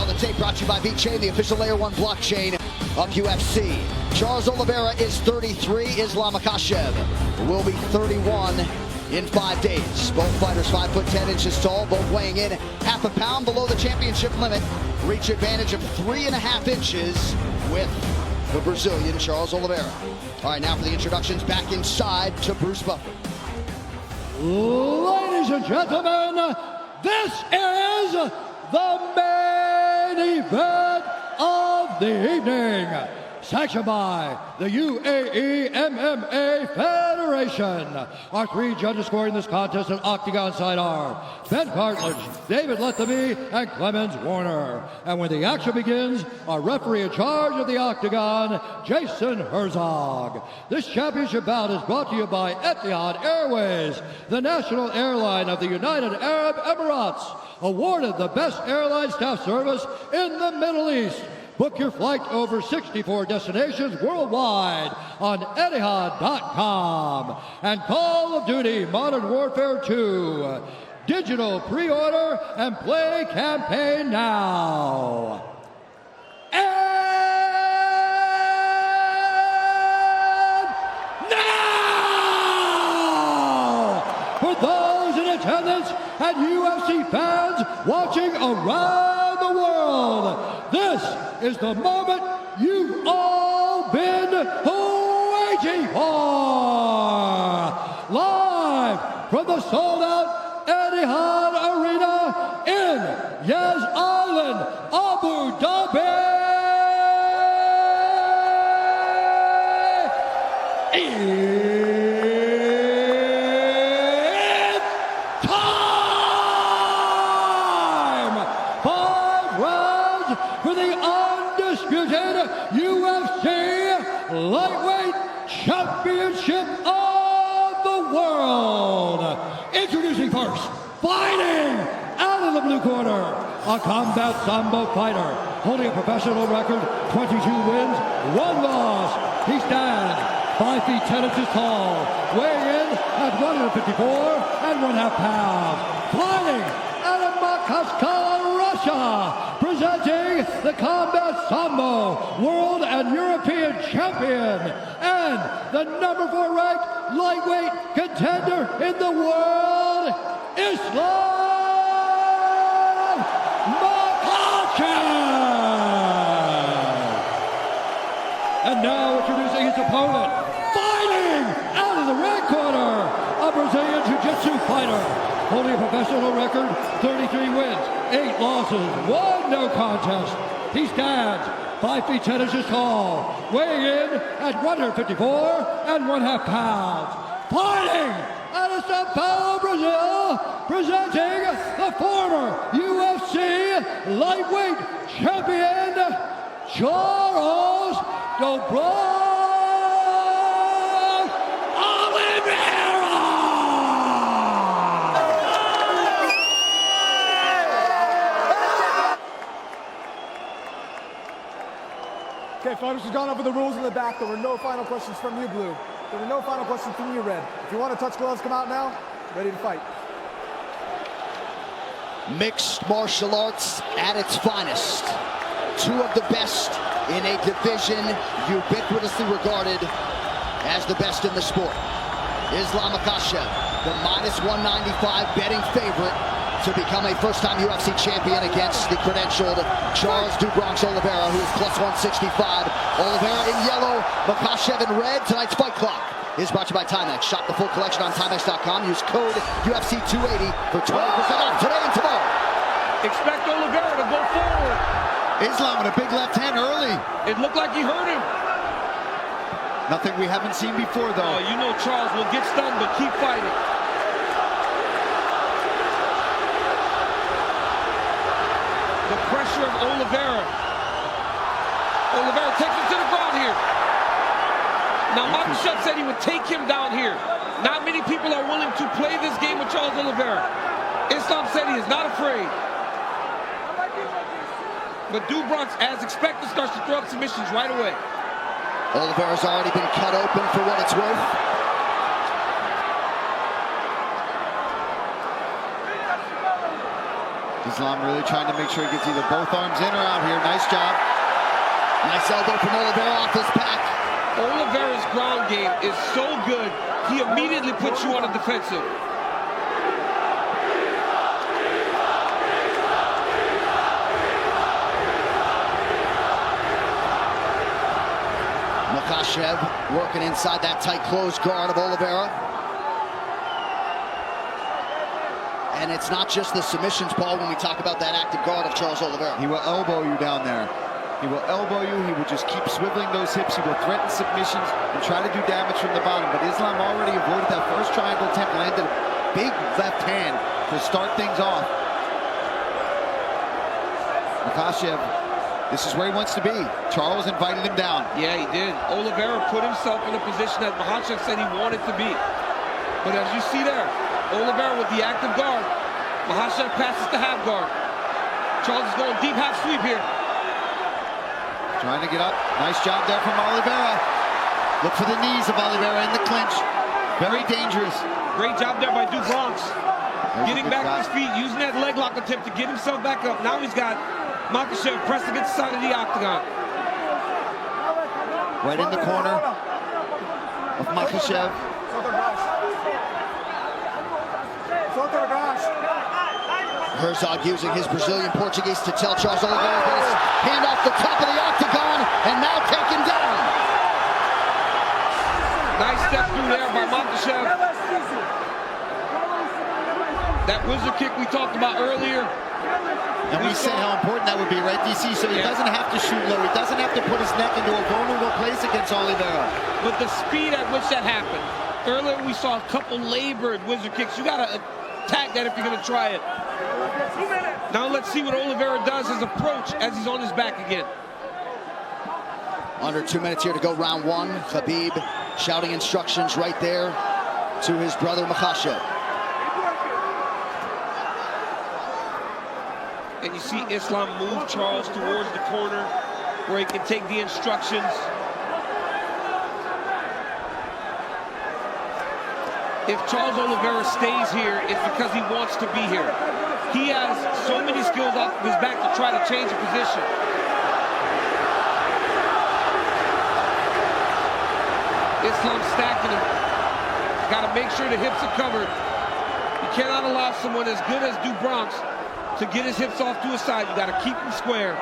the tape brought to you by VeChain, the official Layer 1 blockchain of UFC. Charles Oliveira is 33. Islam Makachaev will be 31 in 5 days. Both fighters 5'10" tall, both weighing in half a pound below the championship limit. Reach advantage of 3.5 inches with the Brazilian Charles Oliveira. All right, now for the introductions, back inside to Bruce Buffer. Ladies and gentlemen, this is the main event of the evening. Sanctioned by the UAE MMA Federation. Our 3 judges scoring this contest at Octagon side are Ben Cartledge, David Letheby, and Clemens Warner. And when the action begins, our referee in charge of the Octagon, Jason Herzog. This championship bout is brought to you by Etihad Airways, the national airline of the United Arab Emirates, awarded the best airline staff service in the Middle East. Book your flight over 64 destinations worldwide on Etihad.com. And Call of Duty Modern Warfare 2. Digital pre-order and play campaign now. And now, for those in attendance and UFC fans watching around the world, this is the moment you've all been waiting for. Live from the sold-out Etihad Arena in Yas Island, Abu Dhabi. It's time! 5 rounds for the undisputed UFC Lightweight Championship of the World. Introducing first, fighting out of the blue corner, a combat sambo fighter, holding a professional record, 22 wins, 1 loss. He stands 5 feet 10 inches tall, weighing in at 154 1/2 pounds. Fighting out of makachaev, Russia, presenting the Combat Sambo World and European Champion and the number 4 ranked lightweight contender in the world, Islam Makachaev. And now introducing his opponent, fighting out of the red corner, a Brazilian Jiu-Jitsu fighter, holding a professional record, 33 wins, 8 losses, 1 no contest. He stands 5 feet 10 inches tall, weighing in at 154 1/2 pounds. Fighting out of Sao Paulo, Brazil, presenting the former UFC lightweight champion, Charles Oliveira. Okay, fighters, has gone over the rules in the back. There were no final questions from you, Blue. There were no final questions from you, Red. If you want to touch gloves, come out now. Ready to fight. Mixed martial arts at its finest. 2 of the best in a division ubiquitously regarded as the best in the sport. Islam Makachaev, the -195 betting favorite to become a first-time UFC champion against the credentialed Charles Bronx Oliveira, who is +165. Oliveira in yellow, Makachaev in red. Tonight's Fight Clock is brought to you by Timex. Shop the full collection on Timex.com. Use code UFC280 for 20% off today and tomorrow. Expect Oliveira to go forward. Islam with a big left hand early. It looked like he hurt him. Nothing we haven't seen before, though. Oh, you know Charles will get stunned, but keep fighting. The pressure of Oliveira. Oliveira takes him to the ground here. Now, Makachaev said he would take him down here. Not many people are willing to play this game with Charles Oliveira. Islam said he is not afraid. But Bronx, as expected, starts to throw up submissions right away. Oliveira's already been cut open for what it's worth. Islam really trying to make sure he gets either both arms in or out here. Nice job. Nice elbow from Oliveira off his back. Oliveira's ground game is so good, he immediately puts you on the defensive. Makachaev working inside that tight closed guard of Oliveira. And it's not just the submissions, Paul, when we talk about that active guard of Charles Oliveira. He will elbow you down there. He will elbow you. He will just keep swiveling those hips. He will threaten submissions and try to do damage from the bottom. But Islam already avoided that first triangle attempt, landed a big left hand to start things off. Makachaev, this is where he wants to be. Charles invited him down. Yeah, he did. Oliveira put himself in a position that Makachaev said he wanted to be. But as you see there, Oliveira with the active guard. Makachaev passes to half guard. Charles is going deep half sweep here. Trying to get up. Nice job there from Oliveira. Look for the knees of Oliveira in the clinch. Very dangerous. Great job there by Dubronx. Getting back to his feet, using that leg lock attempt to get himself back up. Now he's got Makachaev pressed against the side of the octagon. Right in the corner of Makachaev. Herzog using his Brazilian Portuguese to tell Charles Oliveira to his hand off the top of the octagon, and now taken down. Nice step through there by Makachaev. That wizard kick we talked about earlier. And we said how important that would be, right, DC? So he doesn't have to shoot low. He doesn't have to put his neck into a vulnerable place against Oliveira. But the speed at which that happened. Earlier we saw a couple labored wizard kicks. You got to attack that if you're going to try it. Now let's see what Oliveira does, his approach as he's on his back again. Under 2 minutes here to go, round one. Khabib shouting instructions right there to his brother Makachaev. And you see Islam move Charles towards the corner where he can take the instructions. If Charles Oliveira stays here, it's because he wants to be here. He has so many skills off of his back to try to change the position. Islam stacking him. Got to make sure the hips are covered. You cannot allow someone as good as Dubronx to get his hips off to his side. You got to keep him square.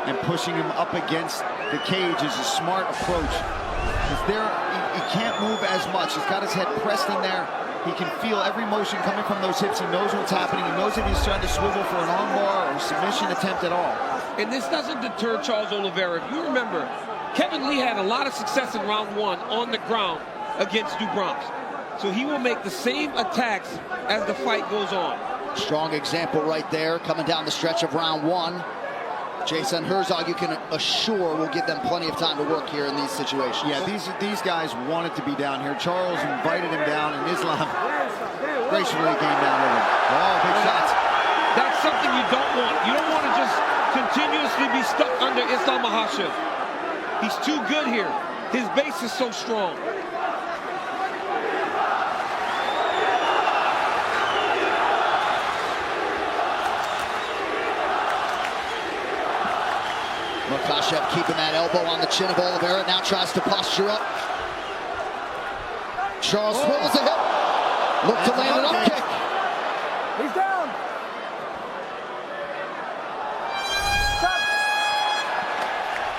And pushing him up against the cage is a smart approach. Because there, he can't move as much. He's got his head pressed in there. He can feel every motion coming from those hips. He knows what's happening. He knows if he's trying to swivel for an armbar or a submission attempt at all. And this doesn't deter Charles Oliveira. If you remember, Kevin Lee had a lot of success in round one on the ground against Dubronx. So he will make the same attacks as the fight goes on. Strong example right there coming down the stretch of round one. Jason Herzog, you can assure, will give them plenty of time to work here in these situations. Yeah, these guys wanted to be down here. Charles invited him down, and Islam gracefully came down with him. Oh, big shots. That's something you don't want. You don't want to just continuously be stuck under Islam Makhachev. He's too good here. His base is so strong. Makachaev keeping that elbow on the chin of Oliveira. Now tries to posture up. Charles swivels it up. Look to land an up kick. He's down.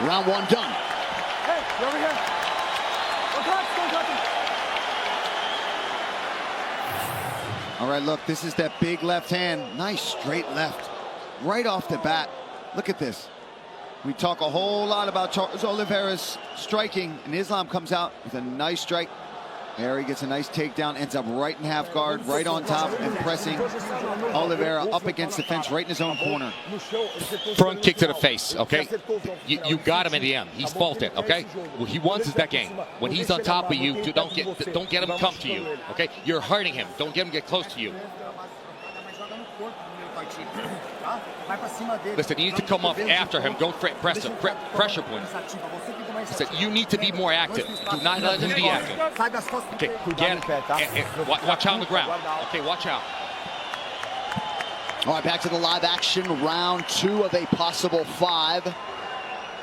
Round one done. Hey, you're over here. Don't touch him. All right, look, this is that big left hand. Nice straight left. Right off the bat. Look at this. We talk a whole lot about Charles Oliveira's striking, and Islam comes out with a nice strike. There he gets a nice takedown, ends up right in half guard, right on top, and pressing Oliveira up against the fence, right in his own corner. Front kick to the face, okay? You got him in the end. He's faulted, okay? What he wants is that game. When he's on top of you, don't get him come to you, okay? You're hurting him. Don't get him get close to you. Listen, you need to come up after him. Don't press him. Pressure point. Listen, you need to be more active. Do not let him be active. Okay, get it. Watch out on the ground. Okay, watch out. All right, back to the live action, round 2 of a possible 5.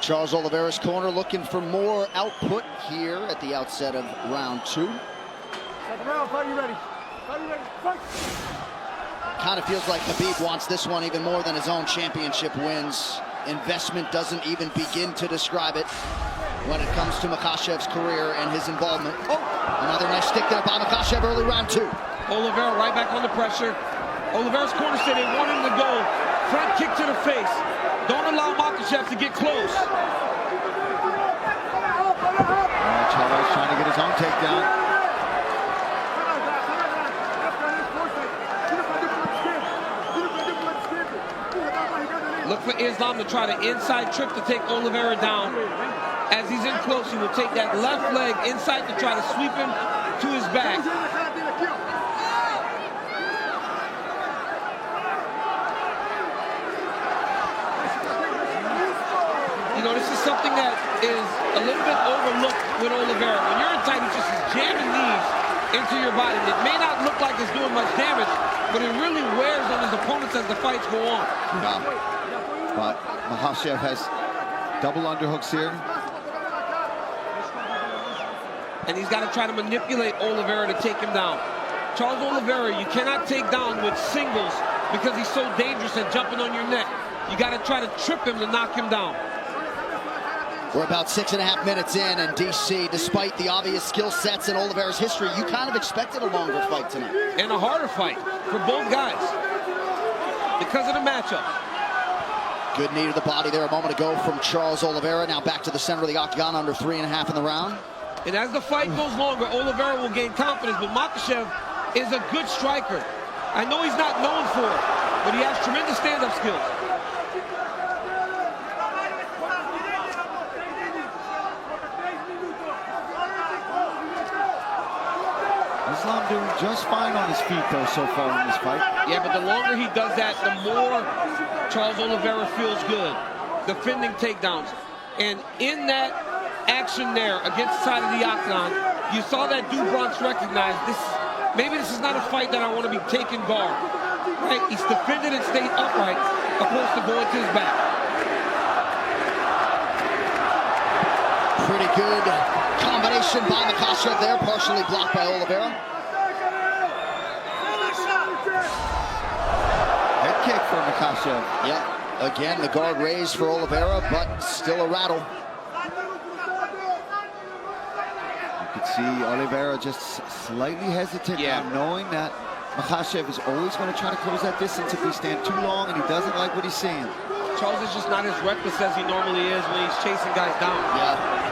Charles Oliveira's corner looking for more output here at the outset of round 2. Second round, fight you ready. Fight you ready. Fight. Kind of feels like Khabib wants this one even more than his own championship wins. Investment doesn't even begin to describe it when it comes to Makachev's career and his involvement. Oh, another nice stick there by Makachaev early round 2. Oliveira right back on the pressure. Oliveira's corner said they want him to go. Front kick to the face. Don't allow Makachaev to get close. Charles trying to get his own takedown. Look for Islam to try the inside trip to take Oliveira down. As he's in close, he will take that left leg inside to try to sweep him to his back. You know, this is something that is a little bit overlooked with Oliveira. When you're in tight, he just is jamming knees into your body. It may not look like it's doing much damage, but it really wears on his opponents as the fights go on. But Makachaev has double underhooks here. And he's got to try to manipulate Oliveira to take him down. Charles Oliveira, you cannot take down with singles because he's so dangerous at jumping on your neck. You got to try to trip him to knock him down. We're about 6.5 minutes in DC, despite the obvious skill sets in Oliveira's history, you kind of expected a longer fight tonight. And a harder fight for both guys because of the matchup. Good knee to the body there a moment ago from Charles Oliveira. Now back to the center of the octagon, under 3.5 in the round. And as the fight goes longer, Oliveira will gain confidence, but Makachaev is a good striker. I know he's not known for it, but he has tremendous stand-up skills. Islam doing just fine on his feet, though, so far in this fight. Yeah, but the longer he does that, the more Charles Oliveira feels good. Defending takedowns. And in that action there against the side of the octagon, you saw that Bronx recognize this. Maybe this is not a fight that I want to be taking guard. Right? He's defended and stayed upright opposed to going to his back. Pretty good combination by Makachaev there, partially blocked by Oliveira. Head kick for Makachaev. Yeah, again, the guard raised for Oliveira, but still a rattle. You could see Oliveira just slightly hesitant now, knowing that Makachaev is always going to try to close that distance if we stand too long, and he doesn't like what he's seeing. Charles is just not as reckless as he normally is when he's chasing guys down. Yeah.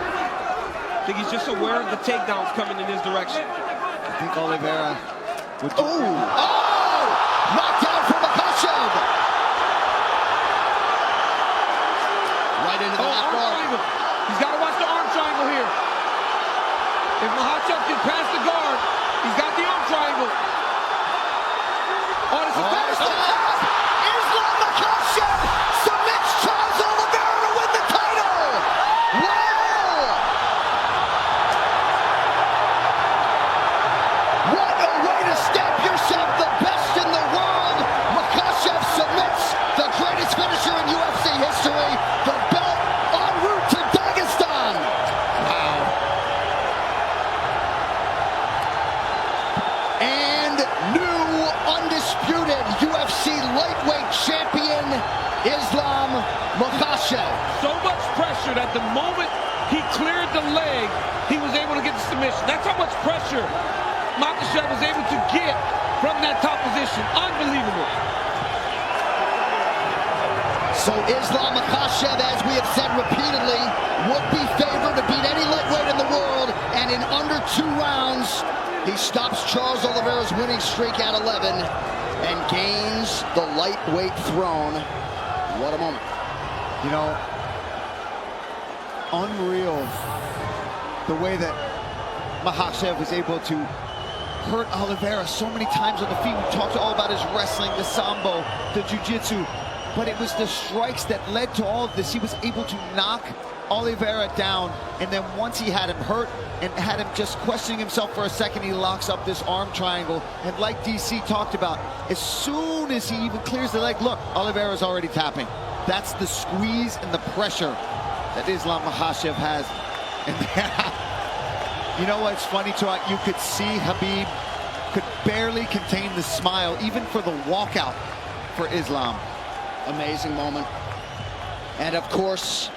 I think he's just aware of the takedowns coming in his direction. I think Oliveira would do... Oh! Knocked down from Makachaev! Right into the left guard. He's got to watch the arm triangle here. If Makachaev can pass the guard, he's got the arm triangle. Oh, this is Islam Makachaev submits Charles Oliveira to win the title! Wow! What a way to stamp yourself the best in the world! Makachaev submits the greatest finisher in UFC history, the belt en route to Dagestan! Wow. And new undisputed UFC lightweight champion, Islam Makachaev. so much pressure that the moment he cleared the leg, he was able to get the submission. That's how much pressure Makachaev was able to get from that top position. Unbelievable. So Islam Makachaev, as we have said repeatedly, would be favored to beat any lightweight in the world, and in under 2 rounds, he stops Charles Oliveira's winning streak at 11 and gains the lightweight throne. What a moment. You know, unreal the way that Makachaev was able to hurt Oliveira so many times on the feet. We talked all about his wrestling, the sambo, the jiu-jitsu, but it was the strikes that led to all of this. He was able to knock Oliveira down, and then once he had him hurt and had him just questioning himself for a second, he locks up this arm triangle. And like DC talked about, as soon as he even clears the leg, look, Oliveira's already tapping. That's the squeeze and the pressure that Islam Makhachev has. And you know what's funny, too? You could see Khabib could barely contain the smile, even for the walkout for Islam. Amazing moment. And of course,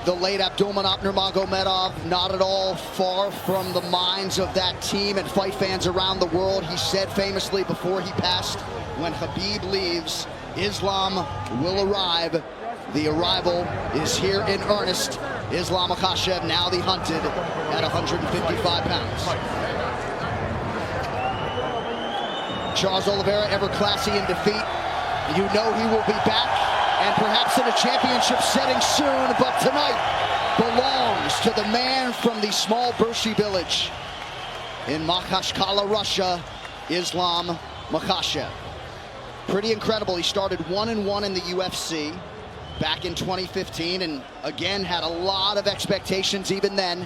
the late Abdulmanap Nurmagomedov, not at all far from the minds of that team and fight fans around the world. He said famously before he passed, when Khabib leaves, Islam will arrive. The arrival is here in earnest. Islam Makhachev, now the hunted, at 155 pounds. Charles Oliveira, ever classy in defeat. You know he will be back, and perhaps in a championship setting soon, but tonight belongs to the man from the small Bershi village in Makhachkala, Russia, Islam Makhachev. Pretty incredible. He started 1-1 in the UFC back in 2015, and again had a lot of expectations even then,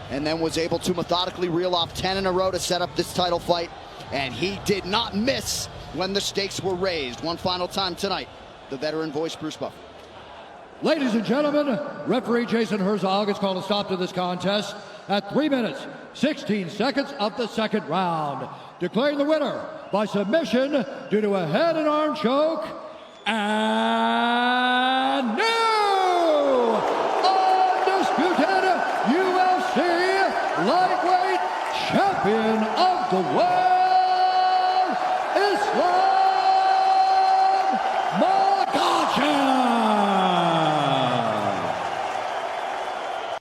and then was able to methodically reel off 10 in a row to set up this title fight, and he did not miss when the stakes were raised. One final time tonight, the veteran voice, Bruce Buffer. Ladies and gentlemen, referee Jason Herzog has called a stop to this contest at 3 minutes, 16 seconds of the second round, declaring the winner by submission due to a head and arm choke, and new undisputed UFC lightweight champion of the world, Islam